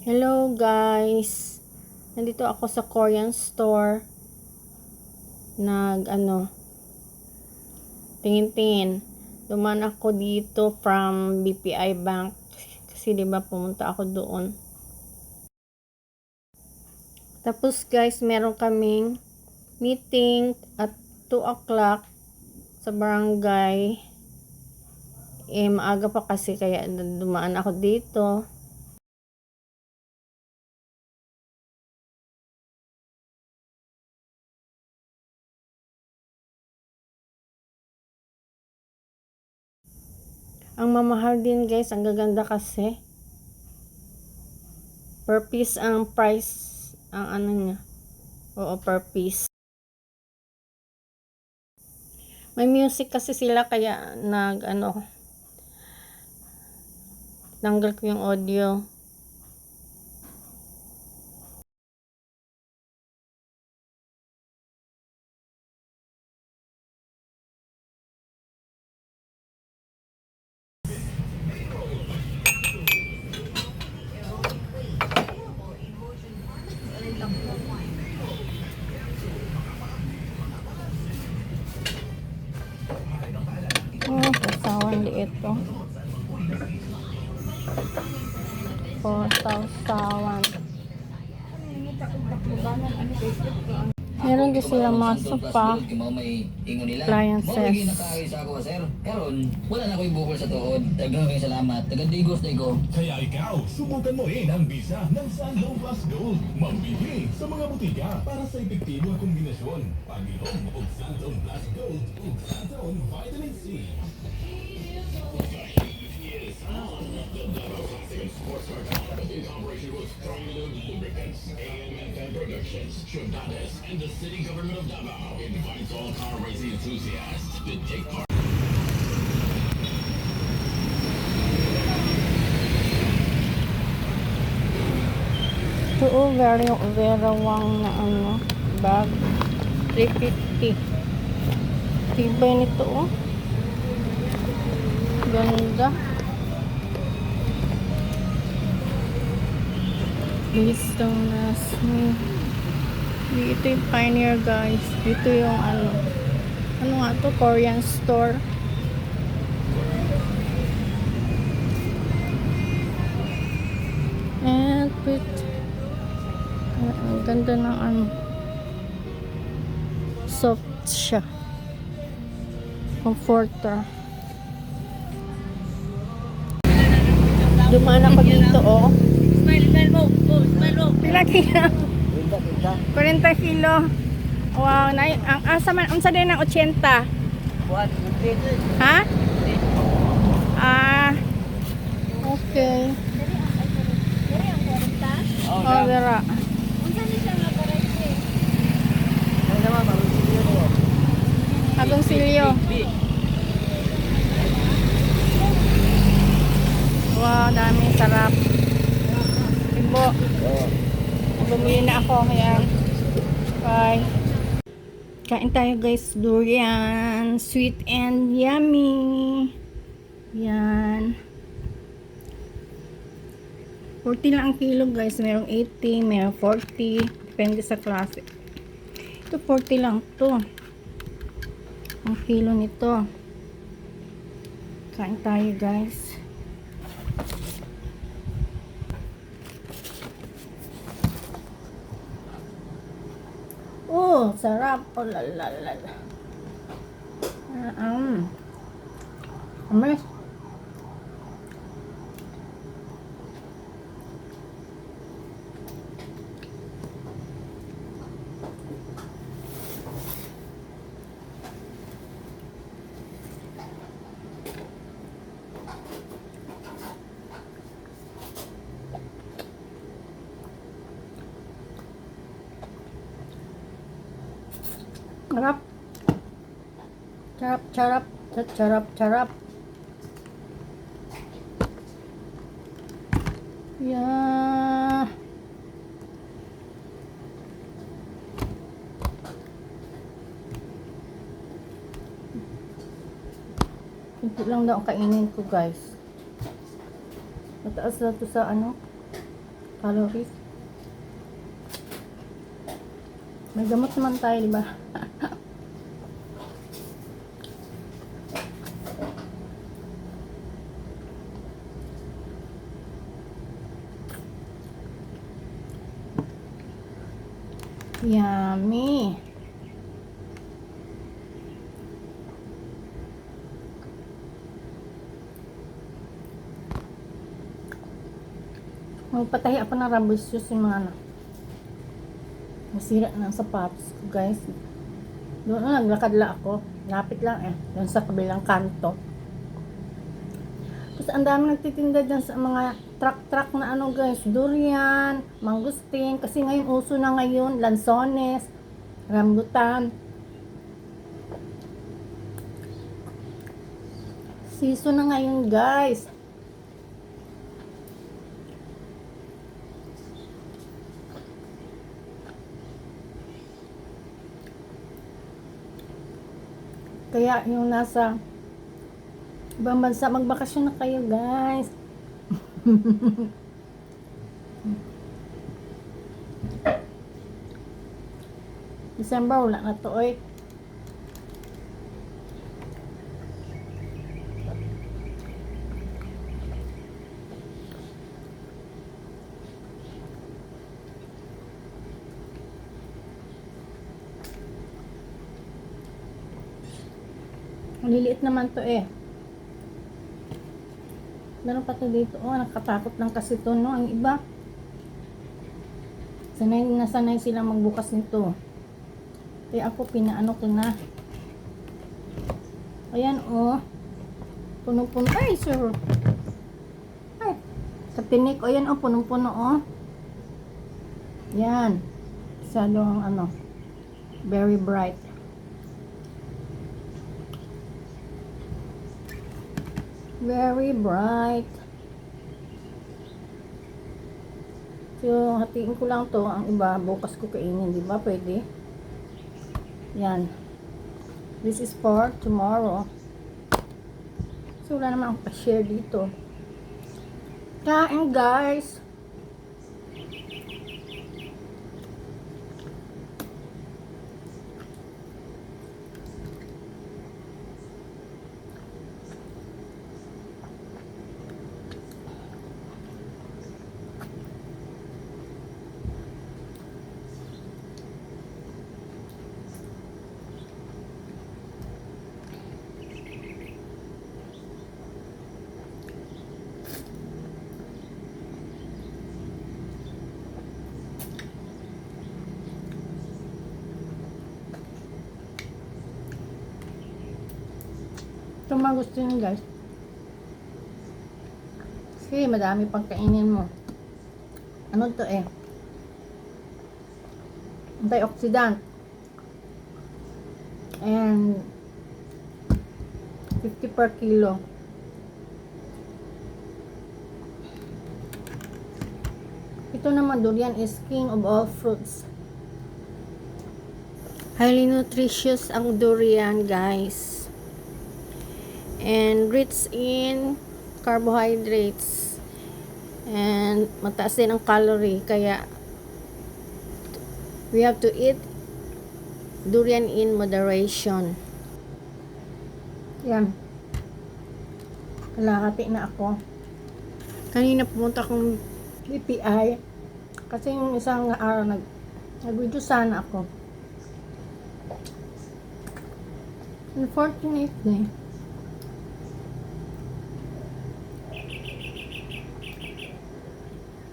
Hello guys. Nandito ako sa Korean store. Tingin-tingin. Dumaan ako dito from BPI Bank kasi 'di ba pumunta ako doon. Tapos guys, meron kaming meeting at 2 o'clock sa barangay. Maaga pa kasi kaya dumaan ako dito. Ang mamahal din guys, ang gaganda kasi. Per piece ang price, ang ano niya. Oo, per piece. May music kasi sila kaya tanggal ko yung audio. Oh, kasawan liit to. Kasawan. Meron din sila mga sofa appliances. Wala na ko ibukol sa tuod. Daghang salamat. Tagadigos na ko. Kaya ikaw, subukan mo rin ang visa ng Sunlow Plus Gold. Mambili sa mga butika para sa epektibong kombinasyon. Pag-inom o Sunlow Plus Gold o Sunlow Vitamin C. Productions, and the city government of Davao invites all car racing enthusiasts to take part. Ito very wang na bag. 350. Tibay nito Ganda. Ito yung Pioneer guys. Dito yung ano nga to, Korean store. And ang ganda ng soft siya, comforter. Dumaan ako dito Smile mo. pila kilo? 40 kilo. Wow, ang asa man unsa din ng 80? Ha? Okay. Oh, dira. Agong silyo. Wow, dami sarap. Ibo. Bumili na ako. Ayan. Bye. Kain tayo guys. Durian. Sweet and yummy. Yan. 40 lang ang kilo guys. Merong 80, merong 40. Depende sa klase. Ito 40 lang to. Ang kilo nito. Kain tayo guys. Oh, sarap. Oh, lalalala. Amas. Sarap. Charap. Yeah. Ito lang daw ang kainin ko guys. Mataas na to sa calories. May gamot naman tayo, di ba? Yummy. Magpatahi ako ng rubber shoes yung mga ano. Masira ng sapatos ko, guys. Doon na naglakad lang ako. Lapit lang eh. Doon sa kabilang kanto. Tapos ang dami nagtitinda dyan sa mga truck na ano, guys. Durian, mangustin. Kasi ngayon uso na ngayon. Lansones, rambutan. Season na ngayon, guys. Kaya yung nasa ibang bansa, magbakasyon na kayo, guys. December, wala na to, oy. Maliliit naman to eh. Meron pa to dito. Oh, nakatakot lang kasi to, no? Ang iba. Sanay silang magbukas nito. Kaya ako, pinaano ko na. Ayan, oh. Punong-puno. Ay, sir. Ay. Sa tinik. Oh, yan, oh. Punong-puno, oh. Yan. Masyadong, ano, very bright. Very bright. So, hatiin ko lang to. Ang iba, bukas ko kainin. Di ba? Pwede. Yan. This is for tomorrow. So, wala naman akong pa-share dito. Kain, guys. Ito mga gusto nyo, guys. Kasi madami pang kainin mo. Ano to eh? Antioxidant. And 50 per kilo. Ito naman, durian is king of all fruits. Highly nutritious ang durian, guys. And rich in carbohydrates. And mataas din ang calorie. Kaya we have to eat durian in moderation. Yan. Kalahati na ako. Kanina pumunta akong BPI. Kasi yung isang araw nag-video sana ako. Unfortunately,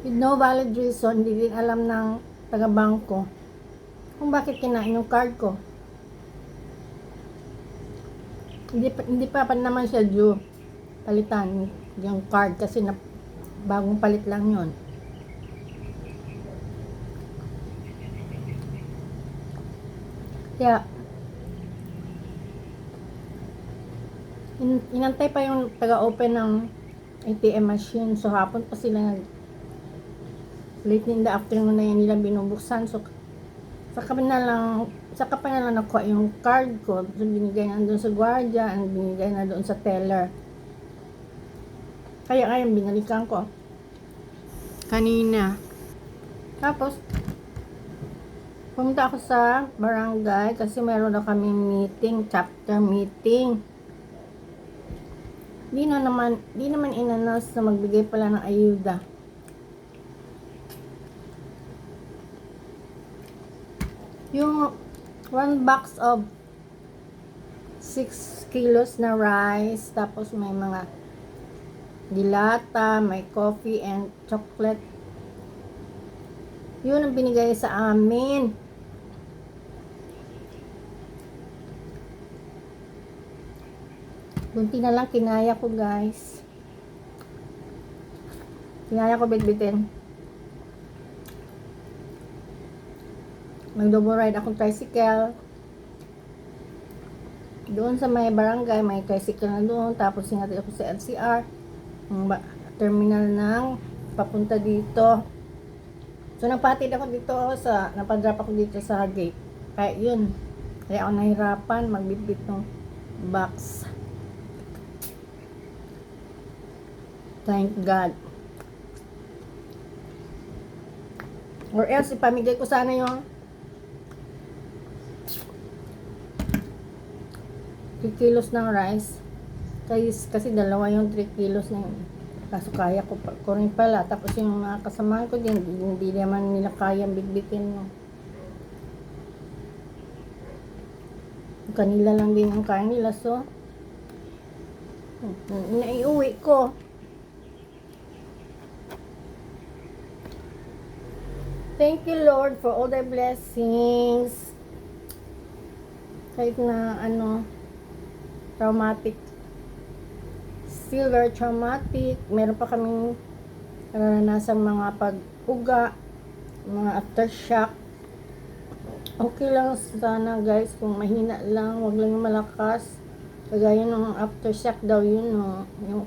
with no valid reason, hindi din alam ng taga-bangko kung bakit kinain yung card ko. Hindi pa naman siya due palitan yung card kasi na bagong palit lang yun. Kaya inantay pa yung taga-open ng ATM machine. So hapon pa sila late in the afternoon na yan nila binubuksan. So saka pa na lang nakuha yung card ko. So binigay na doon sa gwardiya and binigay na doon sa teller. Kaya binalikan ko kanina. Tapos, pumunta ako sa barangay kasi meron na kaming meeting, chapter meeting. Di naman in-announce na magbigay pala ng ayuda. Yung 1 box of 6 kilos na rice, tapos may mga dilata, may coffee and chocolate. Yun ang binigay sa amin. Bunti na lang kinaya ko, guys. Kinaya ko bitbitin. Mag-double ride akong tricycle. Doon sa may barangay, may tricycle na doon. Tapos sinatid ako sa LCR. Terminal ng papunta dito. So, napatid ako dito napadrop ako dito sa gate. Kaya yun. Kaya ako nahirapan magbitbit ng box. Thank God. Or else, ipamigay ko sana yung 3 kilos ng rice. Kasi dalawa yung 3 kilos na yun. Kaso kaya ko rin pala. Tapos yung mga kasamahan ko din, hindi naman nila kayang bitbitin mo. Kanila lang din ang kaya nila. So, naiuwi ko. Thank you, Lord, for all the blessings. Kahit na traumatic, still very traumatic. Meron pa kaming naranasan mga pag-uga, mga aftershock. Okay lang sana, guys, kung mahina lang, wag lang yung malakas. Kagaya ng aftershock daw yun, no? Yung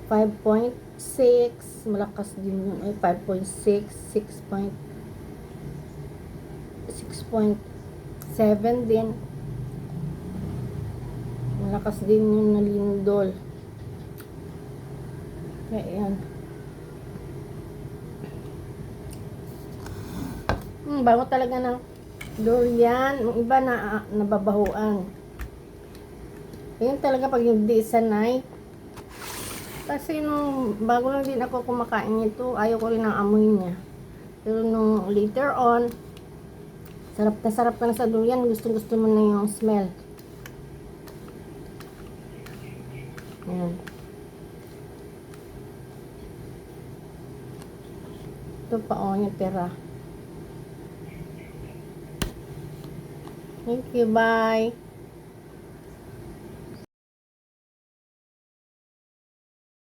5.6, malakas din yun. 5.6, 6.7 din. Malakas din yung nalindol. Kaya yan. Bango talaga ng durian. Yung iba na nababahuan. Yan talaga pag hindi sanay. Kasi nung bago lang din ako kumakain nito, ayaw ko rin ang amoy niya. Pero nung later on, sarap ka na sa durian, gusto mo na yung smell. Ayan. Ito pa yung tira. Thank you, bye.